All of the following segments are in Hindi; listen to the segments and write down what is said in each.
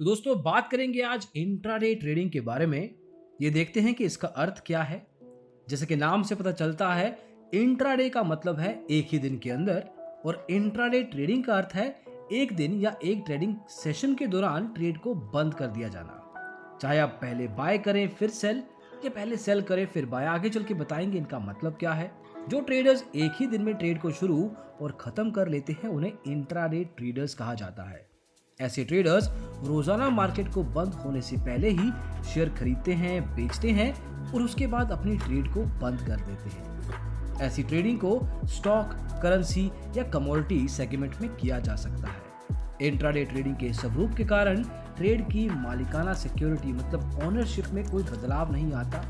तो दोस्तों बात करेंगे आज इंट्राडे ट्रेडिंग के बारे में। ये देखते हैं कि इसका अर्थ क्या है। जैसे कि नाम से पता चलता है, इंट्राडे का मतलब है एक ही दिन के अंदर, और इंट्राडे ट्रेडिंग का अर्थ है एक दिन या एक ट्रेडिंग सेशन के दौरान ट्रेड को बंद कर दिया जाना। चाहे आप पहले बाय करें फिर सेल, या पहले सेल करें फिर बाय, आगे चल के बताएंगे इनका मतलब क्या है। जो ट्रेडर्स एक ही दिन में ट्रेड को शुरू और खत्म कर लेते हैं उन्हें इंट्राडे ट्रेडर्स कहा जाता है। ऐसे ट्रेडर्स रोजाना मार्केट को बंद होने से पहले ही शेयर खरीदते हैं, बेचते हैं और उसके बाद अपनी ट्रेड को बंद कर देते हैं। ऐसी ट्रेडिंग को स्टॉक, करेंसी या कमोडिटी सेगमेंट में किया जा सकता है। इंट्राडे ट्रेडिंग के स्वरूप के कारण ट्रेड की मालिकाना सिक्योरिटी मतलब ओनरशिप में कोई बदलाव नहीं आता।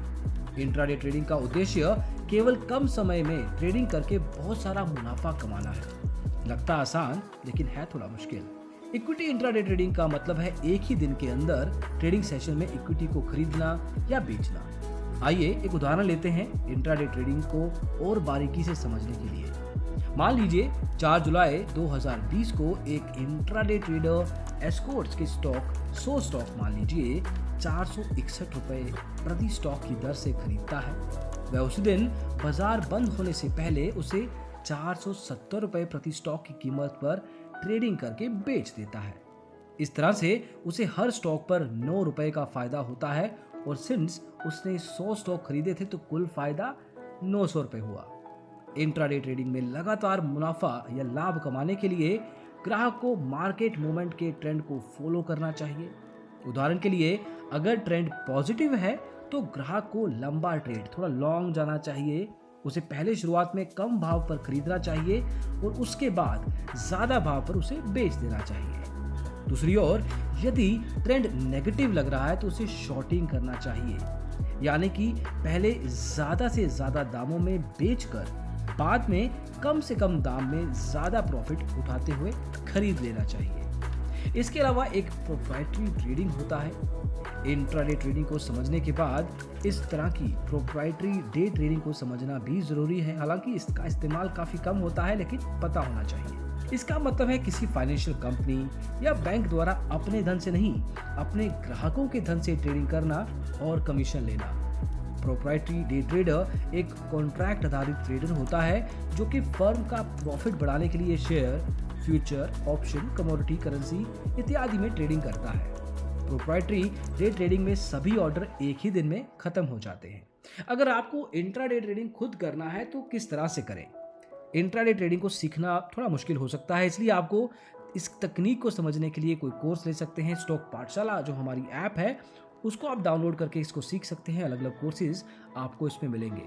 इंट्राडे ट्रेडिंग का उद्देश्य केवल कम समय में ट्रेडिंग करके बहुत सारा मुनाफा कमाना है। लगता आसान लेकिन है थोड़ा मुश्किल। इक्विटी इंट्राडे ट्रेडिंग का मतलब है एक ही दिन के अंदर ट्रेडिंग सेशन में इक्विटी को खरीदना या बेचना। आइए एक उदाहरण लेते हैं इंट्राडे ट्रेडिंग को और बारीकी से समझने के लिए। मान लीजिए 4 जुलाई 2020 को एक इंट्राडे ट्रेडर एस्कॉर्ट्स के स्टॉक 100 स्टॉक मान लीजिए 461 रुपए प्रति स्टॉक की दर से खरीदता है। वह उस दिन बाजार बंद होने से पहले उसे 470 रुपए प्रति स्टॉक की कीमत पर ट्रेडिंग करके बेच देता है। इस तरह से उसे हर स्टॉक पर 9 रुपए का फायदा होता है, और सिंस उसने 100 स्टॉक खरीदे थे तो कुल फायदा 900 रुपए हुआ। इंट्राडे ट्रेडिंग में लगातार मुनाफा या लाभ कमाने के लिए ग्राहक को मार्केट मूवमेंट के ट्रेंड को फॉलो करना चाहिए। उदाहरण के लिए अगर ट्रेंड पॉजिटिव है तो ग्राहक को लंबा ट्रेड, थोड़ा लॉन्ग जाना चाहिए। उसे पहले शुरुआत में कम भाव पर खरीदना चाहिए और उसके बाद ज्यादा भाव पर उसे बेच देना चाहिए। दूसरी ओर यदि ट्रेंड नेगेटिव लग रहा है तो उसे शॉर्टिंग करना चाहिए, यानी कि पहले ज्यादा से ज्यादा दामों में बेचकर बाद में कम से कम दाम में ज्यादा प्रॉफिट उठाते हुए खरीद लेना चाहिए। इसके अलावा एक प्रोप्राइटरी ट्रेडिंग होता है। इंट्राडे ट्रेडिंग को समझने के बाद इस तरह की प्रोप्राइटरी डे ट्रेडिंग को समझना भी जरूरी है। हालांकि इसका इस्तेमाल काफी कम होता है लेकिन पता होना चाहिए। इसका मतलब है किसी फाइनेंशियल कंपनी या बैंक द्वारा अपने धन से नहीं, अपने ग्राहकों के धन से ट्रेडिंग करना और कमीशन लेना। प्रोप्राइटरी डे ट्रेडर एक कॉन्ट्रैक्ट आधारित ट्रेडर होता है जो कि फर्म का प्रॉफिट बढ़ाने के लिए share, future, option, commodity, currency इत्यादि में ट्रेडिंग करता है। प्रोप्राइटरी डे ट्रेडिंग में सभी ऑर्डर एक ही दिन में खत्म हो जाते हैं। अगर आपको इंट्राडे ट्रेडिंग खुद करना है तो किस तरह से करें? इंट्राडे ट्रेडिंग को सीखना थोड़ा मुश्किल हो सकता है, इसलिए आपको इस तकनीक को समझने के लिए कोई कोर्स ले सकते हैं। स्टॉक पाठशाला जो हमारी ऐप है उसको आप डाउनलोड करके इसको सीख सकते हैं। अलग अलग कोर्सेज आपको इसमें मिलेंगे।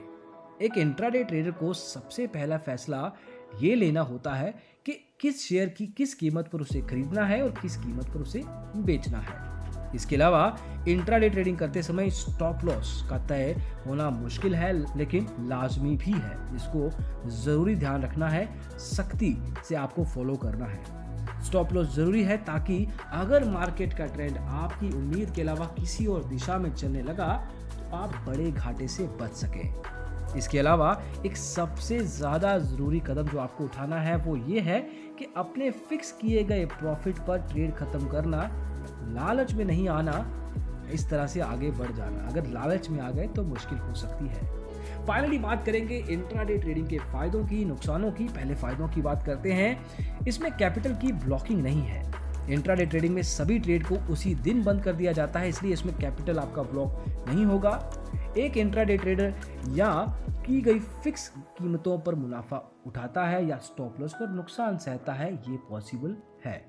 एक इंट्राडे ट्रेडर को सबसे पहला फैसला ये लेना होता है कि किस शेयर की किस कीमत पर उसे खरीदना है और किस कीमत पर उसे बेचना है। इसके अलावा इंट्राडे ट्रेडिंग करते समय स्टॉप लॉस का तय होना मुश्किल है लेकिन लाजमी भी है। इसको जरूरी ध्यान रखना है, सख्ती से आपको फॉलो करना है। स्टॉप लॉस जरूरी है ताकि अगर मार्केट का ट्रेंड आपकी उम्मीद के अलावा किसी और दिशा में चलने लगा तो आप बड़े घाटे से बच सकें। इसके अलावा एक सबसे ज़्यादा ज़रूरी कदम जो आपको उठाना है वो ये है कि अपने फिक्स किए गए प्रॉफिट पर ट्रेड खत्म करना, लालच में नहीं आना, इस तरह से आगे बढ़ जाना। अगर लालच में आ गए तो मुश्किल हो सकती है। फाइनली बात करेंगे इंट्राडे ट्रेडिंग के फायदों की, नुकसानों की। पहले फायदों की बात करते हैं। इसमें कैपिटल की ब्लॉकिंग नहीं है। इंट्राडे ट्रेडिंग में सभी ट्रेड को उसी दिन बंद कर दिया जाता है, इसलिए इसमें कैपिटल आपका ब्लॉक नहीं होगा। एक इंट्राडे ट्रेडर या की गई फिक्स कीमतों पर मुनाफा उठाता है या स्टॉप लॉस पर नुकसान सहता है, ये पॉसिबल है।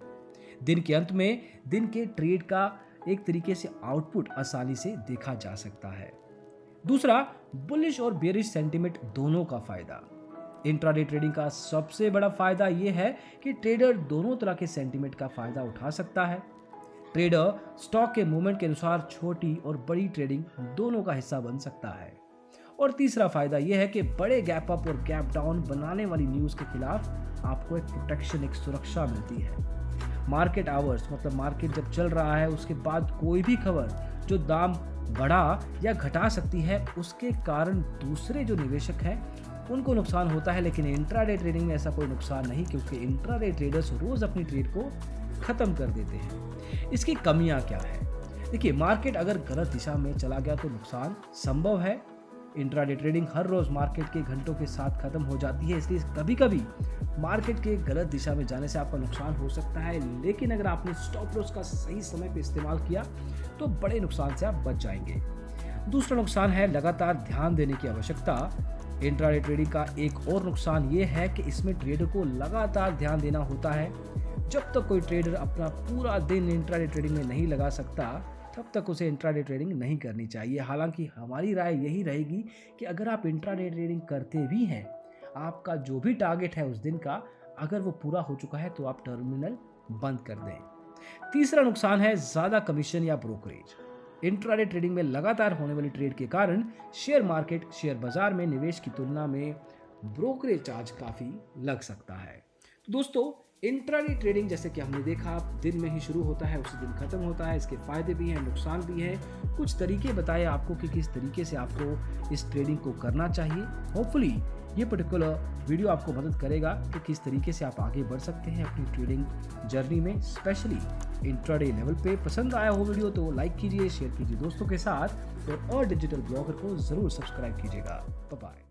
दिन के अंत में दिन के ट्रेड का एक तरीके से आउटपुट आसानी से देखा जा सकता है। दूसरा, बुलिश और बेरिश सेंटीमेंट दोनों का फायदा। इंट्राडे ट्रेडिंग का सबसे बड़ा फायदा यह है कि ट्रेडर दोनों तरह के सेंटीमेंट का फायदा उठा सकता है। ट्रेडर स्टॉक के मूवमेंट के अनुसार छोटी और बड़ी ट्रेडिंग दोनों का हिस्सा बन सकता है। और तीसरा फायदा यह है कि बड़े गैप अप और गैप डाउन बनाने वाली न्यूज के खिलाफ आपको एक प्रोटेक्शन, एक सुरक्षा मिलती है। मार्केट आवर्स मतलब मार्केट जब चल रहा है उसके बाद कोई भी खबर जो दाम बढ़ा या घटा सकती है उसके कारण दूसरे जो निवेशक हैं उनको नुकसान होता है, लेकिन इंट्राडे ट्रेडिंग में ऐसा कोई नुकसान नहीं, क्योंकि इंट्राडे ट्रेडर्स रोज अपनी ट्रेड को खत्म कर देते हैं। इसकी कमियां क्या है? देखिए, मार्केट अगर गलत दिशा में चला गया तो नुकसान संभव है। इंट्राडे ट्रेडिंग हर रोज मार्केट के घंटों के साथ खत्म हो जाती है, इसलिए कभी कभी मार्केट के गलत दिशा में जाने से आपका नुकसान हो सकता है, लेकिन अगर आपने स्टॉप लॉस का सही समय पे इस्तेमाल किया तो बड़े नुकसान से आप बच जाएंगे। दूसरा नुकसान है लगातार ध्यान देने की आवश्यकता। इंट्राडे ट्रेडिंग का एक और नुकसान ये है कि इसमें ट्रेडर को लगातार ध्यान देना होता है। जब तक कोई ट्रेडर अपना पूरा दिन इंट्राडे ट्रेडिंग में नहीं लगा सकता, तब तक उसे इंट्राडे ट्रेडिंग नहीं करनी चाहिए। हालांकि हमारी राय यही रहेगी कि अगर आप इंट्राडे ट्रेडिंग करते भी हैं, आपका जो भी टारगेट है उस दिन का, अगर वो पूरा हो चुका है तो आप टर्मिनल बंद कर दें। तीसरा नुकसान है ज़्यादा कमीशन या ब्रोकरेज। इंट्राडे ट्रेडिंग में लगातार होने वाली ट्रेड के कारण शेयर बाजार में निवेश की तुलना में ब्रोकरेज चार्ज काफ़ी लग सकता है। तो दोस्तों, इंट्राडे ट्रेडिंग जैसे कि हमने देखा दिन में ही शुरू होता है, उसी दिन खत्म होता है। इसके फायदे भी हैं, नुकसान भी हैं। कुछ तरीके बताए आपको कि किस तरीके से आपको इस ट्रेडिंग को करना चाहिए। होपफुली ये पर्टिकुलर वीडियो आपको मदद करेगा कि किस तरीके से आप आगे बढ़ सकते हैं अपनी ट्रेडिंग जर्नी में, स्पेशली इंट्राडे लेवल पे। पसंद आया हो वीडियो तो लाइक कीजिए, शेयर कीजिए दोस्तों के साथ, और डिजिटल ब्लॉगर को ज़रूर सब्सक्राइब कीजिएगा। Bye bye.